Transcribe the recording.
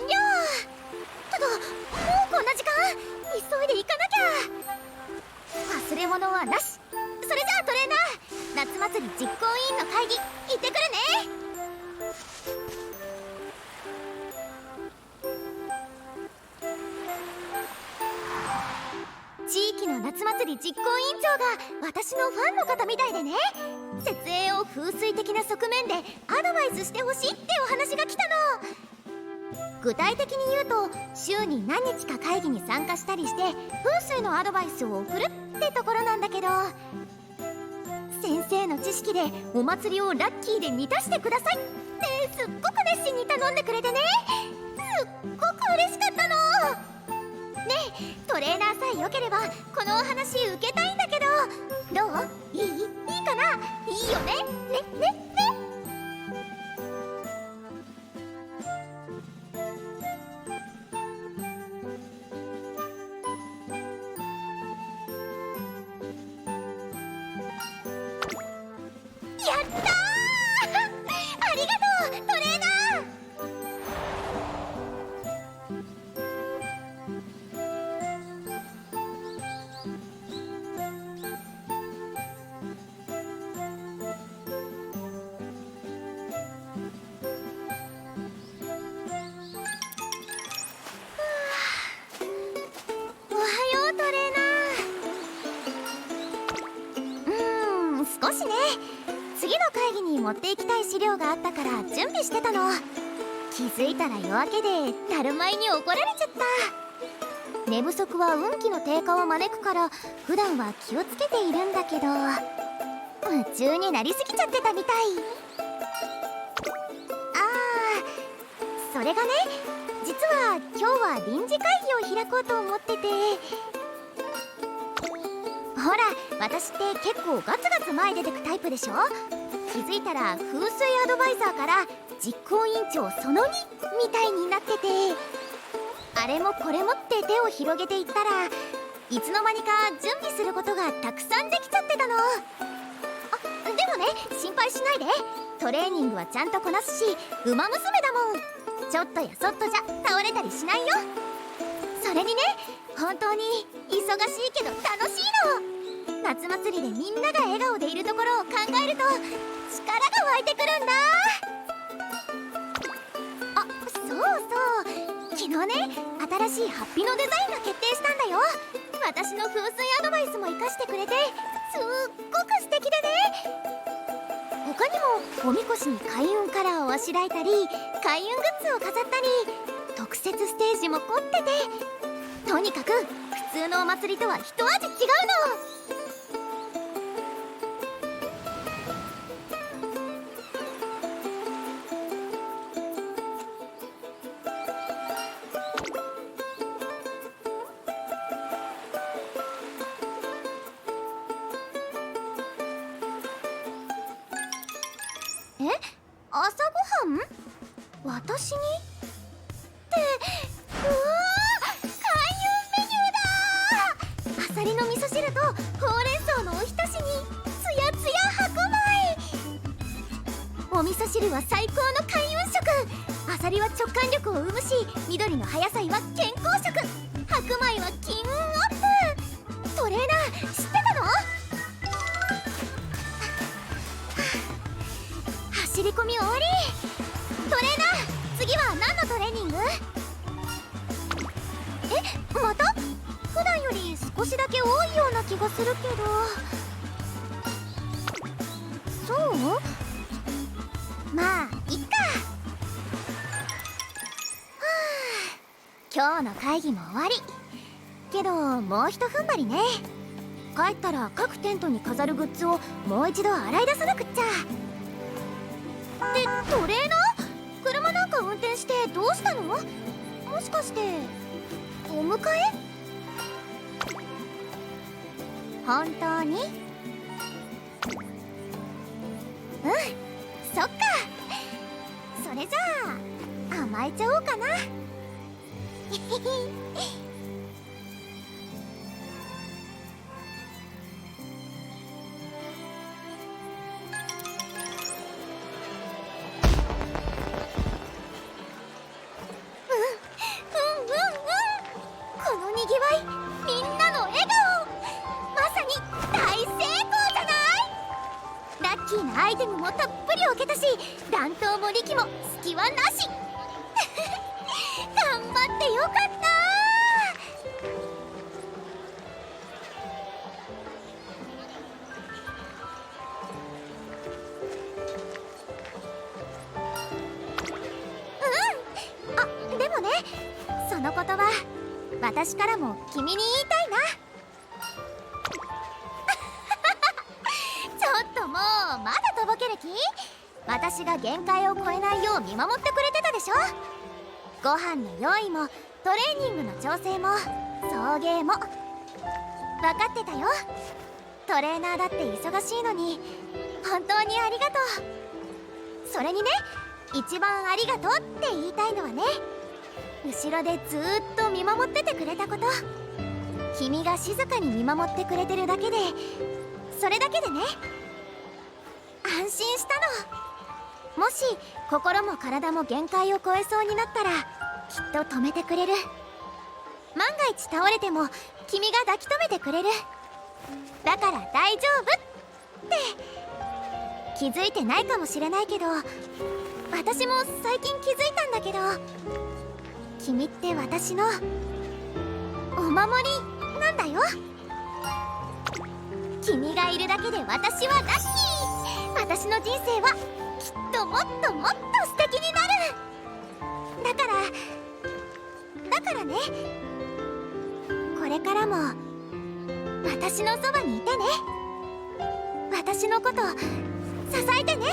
了。ただもうこんな時間、急いで行かなきゃ。忘れ物はなし。それじゃあトレーナー、夏祭り実行委員の会議行ってくるね。地域の夏祭り実行委員長が私のファンの方みたいでね、設営を風水的な側面でアドバイスしてほしいってお話が来たの。具体的に言うと、週に何日か会議に参加したりして風水のアドバイスを送るってところなんだけど、先生の知識でお祭りをラッキーで満たしてくださいってすっごく熱心に頼んでくれてね、すっごく嬉しかったの。ねえ、トレーナーさえよければこのお話受けたいんだけど、どう？いいかな？いいよね？ね。やったーありがとうトレーナー。おはようトレーナー。少しね、次の会議に持っていきたい資料があったから準備してたの。気づいたら夜明けでだるまいに怒られちゃった。寝不足は運気の低下を招くから普段は気をつけているんだけど、夢中になりすぎちゃってたみたい。それがね、実は今日は臨時会議を開こうと思ってて。ほら、私って結構ガツガツ前出てくタイプでしょ。気づいたら風水アドバイザーから実行委員長その2みたいになってて、あれもこれもって手を広げていったらいつの間にか準備することがたくさんできちゃってたの。でもね、心配しないで。トレーニングはちゃんとこなすし、ウマ娘だもん。ちょっとやそっとじゃ倒れたりしないよ。それにね、本当に忙しいけど楽しいの。夏祭りでみんなが笑顔でいるところを考えると力が湧いてくるんだ。そう昨日ね、新しいハッピのデザインが決定したんだよ。私の風水アドバイスも活かしてくれてすっごく素敵でね。他にもおみこしに開運カラーをあしらえたり、開運グッズを飾ったり、特設ステージも凝ってて、とにかく普通のお祭りとは一味違うの。朝ごはん？私に？ってうわー、開運メニューだー。あさりの味噌汁とほうれん草のおひたしにつやつや白米。お味噌汁は最高の開運食。あさりは直感力を生むし、緑の葉野菜は健康食、白米は金運アップ。トレーナー知ってたの？走り込み終わり。トレーナー、次は何のトレーニング？また？普段より少しだけ多いような気がするけど。そう？まあいっか。今日の会議も終わり。けどもうひと踏ん張りね。帰ったら各テントに飾るグッズをもう一度洗い出さなくっちゃ。で、トレーナー？車なんか運転してどうしたの？もしかしてお迎え？本当に？そっか。それじゃあ甘えちゃおうかな。キーなアイテムもたっぷり置けたし、弾頭も力も隙はなし頑張ってよかった。でもね、その言葉私からも君に言いたいなちょっともうまだとぼける気？私が限界を超えないよう見守ってくれてたでしょ。ご飯の用意もトレーニングの調整も送迎も分かってたよ。トレーナーだって忙しいのに本当にありがとう。それにね、一番ありがとうって言いたいのはね、後ろでずーっと見守っててくれたこと、君が静かに見守ってくれてるだけで、それだけでね、安心したの。もし心も体も限界を超えそうになったらきっと止めてくれる。万が一倒れても君が抱き留めてくれる。だから大丈夫って気づいてないかもしれないけど、私も最近気づいたんだけど、君って私のお守りなんだよ。君がいるだけで私はラッキー。私の人生はきっともっともっと素敵になる。だからね、これからも私のそばにいてね。私のこと支えてね。ね